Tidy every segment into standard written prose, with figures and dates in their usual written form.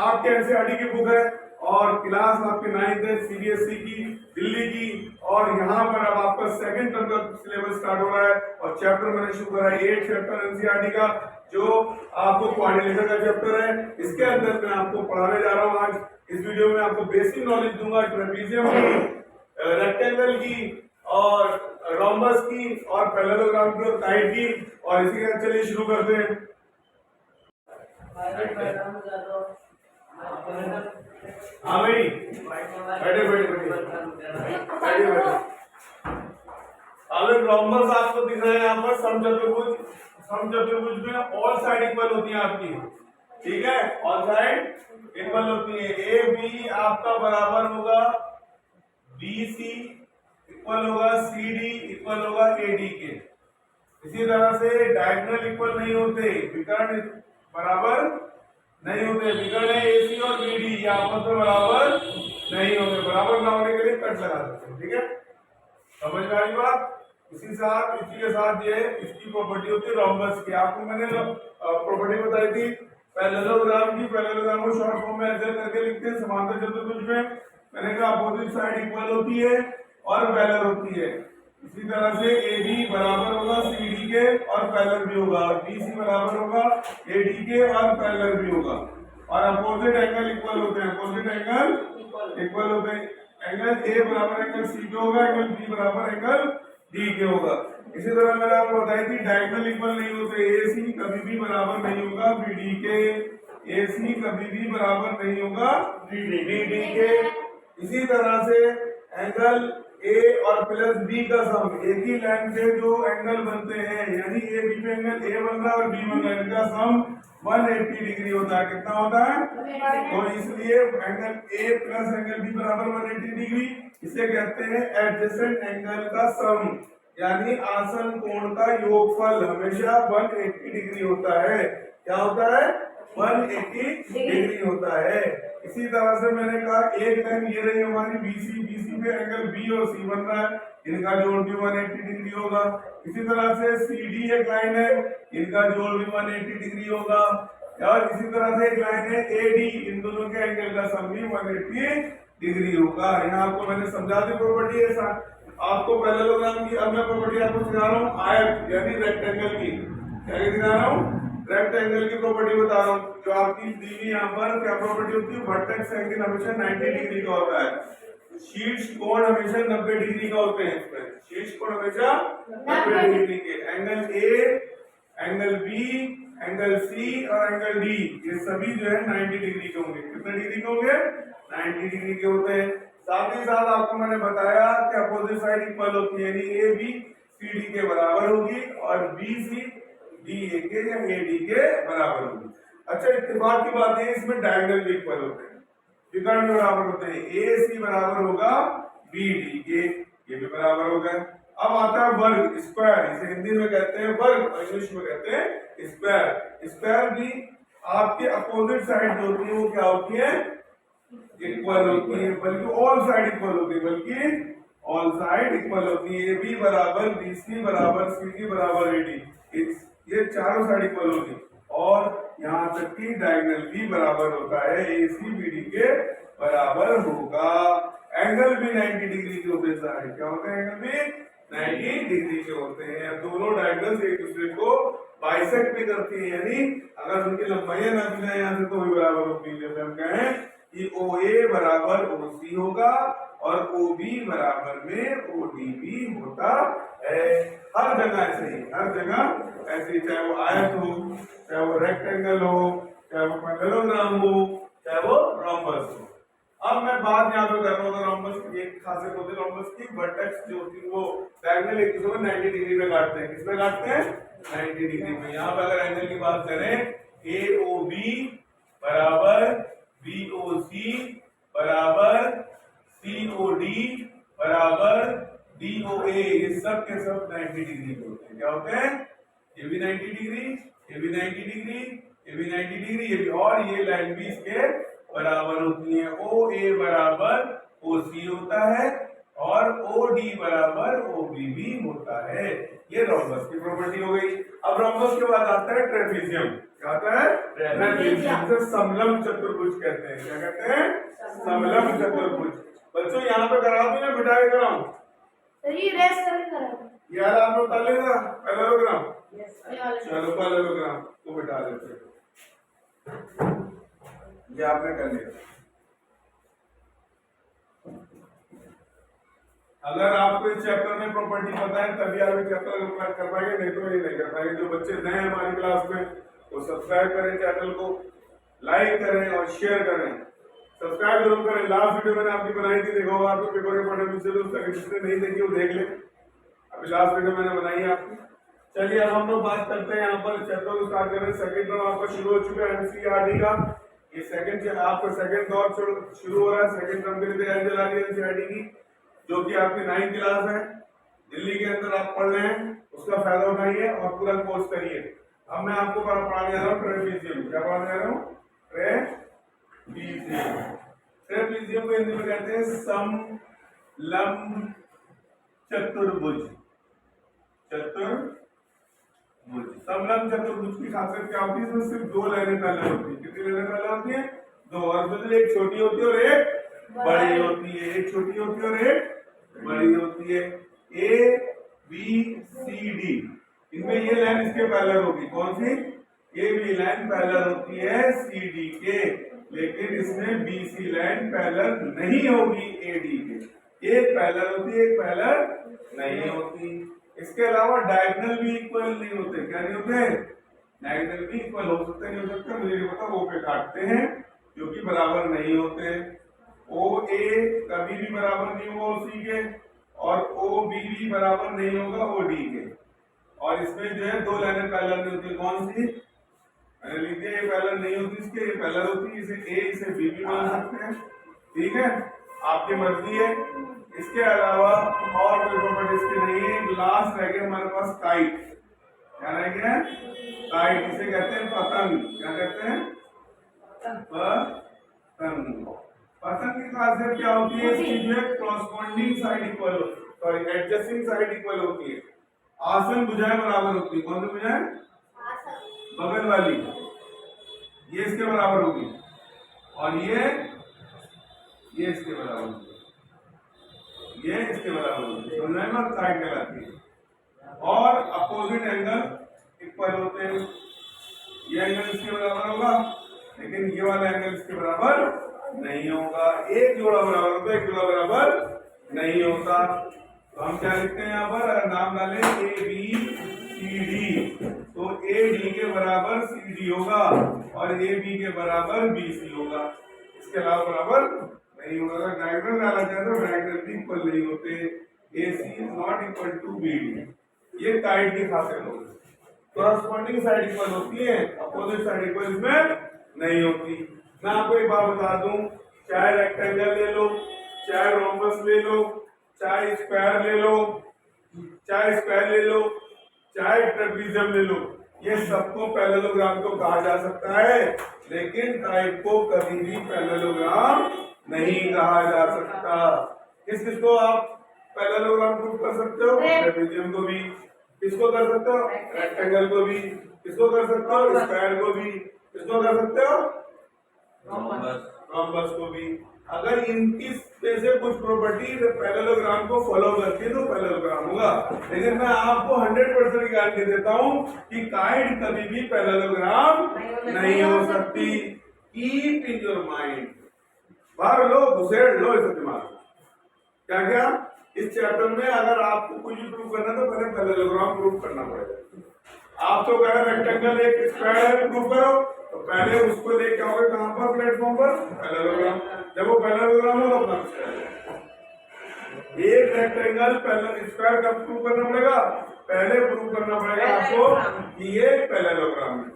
आपके एनसीईआरटी की बुक है और क्लास आपके 9th है सीबीएसई की दिल्ली की, और यहाँ पर अब आपका सेकंड टर्म का सिलेबस स्टार्ट हो रहा है और चैप्टर मैंने शुरू करा है 8 चैप्टर एनसीईआरटी का, जो आपको कोऑर्डिनेटर का चैप्टर है। इसके अंदर मैं आपको पढ़ाने जा रहा हूँ आज इस वीडियो में, आपको बेसिक नॉलेज दूंगा ट्रेपीजियम की, रेक्टेंगल की और रोम्बस की और पैरेललोग्राम की और काइट की। और इसी के साथ चलिए शुरू करते हैं। हाँ भाई, बैठे बैठे बैठे बैठे। अब एक रोम्बस आपको दिख रहा है यहाँ पर, समचतुर्भुज। समचतुर्भुज में ऑल साइड इक्वल होती है आपकी, ठीक है, ऑल साइड इक्वल होती है। ए बी आपका बराबर होगा बी सी, इक्वल होगा सी डी, इक्वल होगा ए डी के। इसी तरह से डायगोनल इक्वल नहीं होते, विकर्ण बराबर नहीं होते। विकर्ण है ए सी और बी डी, ये आपस में बराबर नहीं होते। बराबर ना होने के लिए कट लगा सकते हैं, ठीक है, समझ में आई बात। इसी के साथ ये इसकी प्रॉपर्टी होती है रोम्बस की। आपको मैंने प्रॉपर्टी बताई थी पैरेललोग्राम की। पैरेललोग्राम को शॉर्ट फॉर्म में ऐसे करके लिखते हैं समांतर चतुर्भुज में। मैंने कहा अपोजिट साइड इक्वल होती है और पैरेलल होती है। इसी तरह से ए बी बराबर होगा सी डी के और पैरेलल भी होगा, और बी सी बराबर होगा ए डी के और पैरेलल भी होगा। और अपोजिट एंगल इक्वल होते हैं, अपोजिट एंगल इक्वल होते हैं। एंगल ए बराबर एंगल सी के होगा, एंगल बी बराबर एंगल डी के होगा। इसी तरह मैंने आपको बताई थी डायगोनल इक्वल नहीं होते। ए सी कभी भी बराबर नहीं होगा बी डी के, ए सी कभी भी बराबर नहीं होगा बी डी के। इसी तरह से एंगल ए और प्लस बी का सम, एक ही लाइन के जो एंगल बनते हैं, यानी ए बी पे एंगल ए बन रहा है और बी बन रहा है, इनका सम 180 डिग्री होता है। कितना होता है? तो इसलिए angle A plus angle B बराबर 180 डिग्री। इसे कहते हैं एडजेसेंट एंगल का सम, यानी आसन कोण का योगफल हमेशा 180 डिग्री होता है। क्या होता है? 180 डिग्री होता है। इसी तरह से मैंने कहा एक लाइन ये रही हमारी बीसी, बीसी पे एंगल बी और सी बन रहा है, इनका जोड़ भी 180 डिग्री होगा। इसी तरह से सी डी एक लाइन है, इनका जोड़ भी 180 डिग्री होगा। और इसी तरह से एक लाइन है ए डी, इन दोनों के एंगल का सम भी 180 डिग्री होगा। यहाँ आपको मैंने समझा दी प्रॉपर्टी है आपको पैरेललोग्राम की। अब मैं प्रॉपर्टी आपको सिखा रहा हूँ आयत यानी रेक्टेंगल की। क्या सिखा रहा हूँ? रेक्टेंगल की प्रॉपर्टी बता रहा हूँ। जो आपकी दी हुई यहाँ पर क्या प्रॉपर्टी होती है? वर्टेक्स एंगल हमेशा 90 डिग्री का होता है, शीर्ष कोण हमेशा 90 डिग्री का होते हैं। इसमें शीर्ष कोण हमेशा 90 डिग्री के। Angle A, angle B, angle C और एंगल डी, ये सभी जो है 90 डिग्री के होंगे। कितने डिग्री के होंगे? 90 डिग्री के होते हैं। साथ ही साथ आपको मैंने बताया कि अपोजिट साइड इक्वल होती है, यानी ए बी सी डी के बराबर होगी और बी सी डी ए के या ए डी के बराबर होगी। अच्छा, इत्तेफाक की बात है इसमें डायगोनल भी इक्वल होते हैं, विकर्ण बराबर होते हैं। ए सी बराबर होगा बी डी के, ये भी बराबर हो गए। अब आता है वर्ग, स्क्वायर। इसे हिंदी में कहते हैं वर्ग और इंग्लिश में कहते हैं स्क्वायर। स्क्वायर भी आपके अपोजिट साइड जो होती है वो क्या होती है? इक्वल होती है, बल्कि ऑल साइड इक्वल होती है, बल्कि ऑल साइड इक्वल होती है। ए बी बराबर बी सी बराबर सी डी बराबर ए डी, ये चारों साइड इक्वल होगी। और यहाँ तक कि डायगोनल भी बराबर होता है, ए सी बी डी के बराबर होगा। एंगल भी 90 डिग्री के होते हैं। क्या होते हैं? एंगल भी 90 डिग्री के होते हैं। दोनों डायगोनल्स एक दूसरे को बाइसेक्ट भी करती है, यानी अगर उनकी लंबाई ना दी जाए यहाँ से तो भी बराबर होती है। जैसे हम कहें कि ओ ए बराबर ओ सी होगा और ओ बी बराबर में ओ डी भी होता है। हर जगह ऐसे ही, हर जगह ऐसे, चाहे वो आयत हो, चाहे वो रेक्टेंगल हो, चाहे वो पैरेललोग्राम हो, चाहे वो रोम्बस हो। अब मैं बात यहाँ पे कर रहा हूँ रोम्बस की। एक खासियत होती है रोम्बस की, वर्टेक्स जो होती है वो डायगोनल एक दूसरे को 90 डिग्री में काटते हैं। किसमें काटते हैं? 90 डिग्री में। यहाँ पे अगर एंगल की बात करें, ए ओ बी बराबर बी ओ सी बराबर सी ओ डी बराबर डी ओ ए, ये सब के सब 90 डिग्री के होते हैं। क्या होते हैं? ये भी 90 डिग्री, ये भी 90 डिग्री, ये भी 90 डिग्री, ये भी, और ये लाइन भी इसके बराबर होती है। ओ ए बराबर ओ सी होता है और ओ डी बराबर ओ बी भी होता है। ये रोम्बस की प्रॉपर्टी हो गई। अब रोम्बस के बाद आता है ट्रेपीजियम। क्या आता है? ट्रेपीजियम। समलंब चतुर्भुज कहते हैं। क्या कहते हैं? समलंब चतुर्भुज। बच्चों यहाँ पे करा दो या मिटा के कराऊं? यार आप लोग कर लेना पैरेललोग्राम। चलो पैरेललोग्राम को मिटा देते हैं। ये आपने कर लिया। अगर आपको इस चैप्टर में प्रॉपर्टी पता है तभी आप इस चैप्टर को कर पाएंगे, नहीं तो ये नहीं कर पाएंगे। जो बच्चे नए हैं हमारी क्लास में वो सब्सक्राइब करें, चैनल को लाइक करें और शेयर करें। सब्सक्राइब जरूर करें। लास्ट वीडियो मैंने आपकी बनाई थी, देखो आपको पेपर के पढ़ने में से उसका नहीं देखी वो देख ले। अभी लास्ट वीडियो मैंने बनाई है आपकी। चलिए अब हम लोग बात करते हैं यहाँ पर चैप्टर को स्टार्ट करें। सेकंड टर्म आपका शुरू हो चुका है एनसीईआरटी का। ये आपका सेकंड दौर शुरू हो रहा है। सेकंड टर्म के लिए तैयारी चला रही है एनसीईआरटी की, जो कि आपकी 9th क्लास है, दिल्ली के अंदर आप पढ़ रहे हैं। उसका फायदा उठाइए और पूरा कोर्स करिए। अब मैं आपको पढ़ाने जा रहा हूँ ट्रेपीजियम। क्या पढ़ाने जा रहा हूँ? ट्रेपीजियम। ट्रेपीजियम को हिंदी में कहते हैं समलंब चतुर्भुज। चतुर्भुज समलंब चतुर्भुज की खासियत क्या होती है? इसमें सिर्फ 2 लाइनें पैरेलल होती है। कितनी लाइनें पैरेलल होती है? 2। और एक छोटी होती है और एक बड़ी होती है। एक छोटी होती है और एक बड़ी होती है। ए बी सी डी, इनमें ये लाइन इसके पैरेलल होगी। कौन सी? ए बी लाइन पैरेलल होती है सी डी के, लेकिन इसमें बी सी लाइन पैरेलल नहीं होगी ए डी के। एक पैरेलल होती है, एक पैरेलल नहीं होती। इसके अलावा डायगोनल भी इक्वल नहीं होते। क्या नहीं होते? डायगोनल भी इक्वल हो सकते नहीं हो सकते, मुझे नहीं पता। वो पे काटते हैं जो कि बराबर नहीं होते। ओ ए कभी भी बराबर नहीं होगा ओ सी के, और ओ बी भी बराबर नहीं होगा ओ डी के। और इसमें जो है 2 लाइनें पैरेलल नहीं होती। कौन सी? मैंने लिख दिया, ये पैरेलल नहीं होती इसके, ये पैरेलल होती है। इसे ए इसे बी भी मान सकते हैं, ठीक है, आपकी मर्जी है। इसके अलावा और कोई प्रॉपर्टी इसकी नहीं है। लास्ट रह गया हमारे पास काइट। क्या रह गया? काइट। इसे कहते हैं पतंग। क्या कहते हैं? पतंग। पतंग की खासियत क्या होती है? इसकी जो है corresponding side equal, sorry adjusting side equal होती है। आसन भुजाएं बराबर होती है। कौन सी भुजाएं? बगल वाली, ये इसके बराबर होगी, और ये इसके बराबर होगी, ये इसके बराबर होगी। समझ में काइट कहलाती है। और अपोजिट एंगल इक्वल होते हैं। ये एंगल इसके बराबर होगा, लेकिन ये वाला एंगल इसके बराबर नहीं होगा। एक जोड़ा बराबर होता है, एक जोड़ा बराबर नहीं होता। तो हम क्या लिखते हैं यहाँ पर? नाम डालें ए बी सी डी, तो ए डी के बराबर सी डी होगा और ए बी के बराबर बी सी होगा। इसके अलावा बराबर नहीं होगा। अगर डायगोनल डाला जाए तो डायगोनल भी इक्वल नहीं होते। A C is not equal to B D. ये काइट की खासियत होगी। कॉरस्पॉन्डिंग साइड इक्वल होती है, अपोजिट साइड इक्वल इसमें नहीं होती। मैं आपको एक बात बता दूं, चाहे रेक्टेंगल ले लो, चाहे रोम्बस ले लो, चाहे स्क्वायर ले लो, चाहे ट्रेपीजियम ले लो, ये सबको पैरेललोग्राम को कहा जा सकता है, लेकिन काइट को कभी भी पैरेललोग्राम नहीं कहा जा सकता। किस को आप पैरेललोग्राम प्रूव कर सकते हो? ट्रेपीजियम को भी। किसको कर सकते हो? रेक्टेंगल को भी। किसको कर सकते हो? स्क्वायर को भी। किसको कर सकते हो? रोम्बस को भी। अगर इनकी से कुछ प्रॉपर्टी पैरेललोग्राम को फॉलो करती है तो पैरेललोग्राम होगा, लेकिन मैं आपको 100% गारंटी देता हूं कि काइट कभी भी पैरेललोग्राम नहीं हो सकती। कीप इन योर माइंड, बाहर लो, घुसेड़ लो इस दिमाग। क्या इस चैप्टर में अगर आपको कुछ भी प्रूव करना है तो पहले पैरेललोग्राम प्रूव करना पड़ेगा। आप तो कह रहे रेक्टेंगल एक स्क्वायर प्रूव करो, तो पहले उसको लेके आओगे कहां पर? प्लेटफॉर्म पर पैरेललोग्राम। जब वो पैरेललोग्राम हो तो अपना एक रेक्टेंगल स्क्वायर कब प्रूव करना पड़ेगा? पहले प्रूव करना पड़ेगा आपको कि ये पैरेललोग्राम है।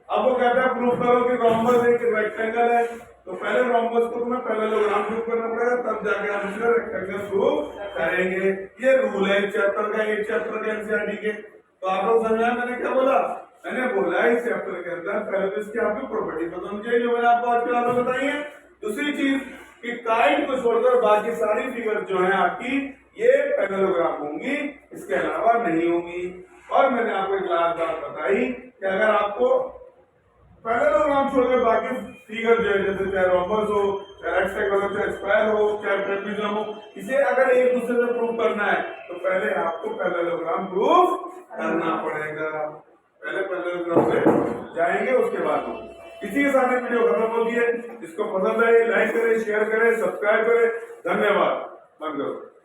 अब वो कहता है प्रूव करो कि रोम्बस एक रेक्टेंगल है, तो पहले रोम्बस को तुम्हें पैरेललोग्राम प्रूव करना पड़ेगा, तब जाके आप दूसरा रेक्टेंगल प्रूव करेंगे। ये रूल है इस चैप्टर का, एक चैप्टर का एनसीईआरटी के। तो आप लोग समझा मैंने क्या बोला? मैंने बोला इस चैप्टर के अंदर पहले तो इसकी आपकी प्रॉपर्टी पता होनी चाहिए, जो मैंने आपको आज क्लास में बताई है। दूसरी चीज कि काइट को छोड़कर बाकी सारी फिगर जो है आपकी ये पैरेललोग्राम होंगी, इसके अलावा नहीं होंगी। और मैंने आपको एक लास्ट बात बताई कि अगर आपको पैरेललोग्राम छोड़कर बाकी फिगर जो है, जैसे चाहे रोमबस हो, चाहे राइट साइड हो, चाहे स्क्वायर हो, चाहे ट्रेपेजियम हो, इसे अगर एक दूसरे से प्रूव करना है तो पहले आपको पैरेललोग्राम प्रूव करना पड़ेगा। पहले पैरेललोग्राम पे जाएंगे, उसके बाद हम इसी के साथ वीडियो खत्म होती है। जिसको पसंद आए लाइक करें, शेयर करें, सब्सक्राइब करें। धन्यवाद। बंद करो।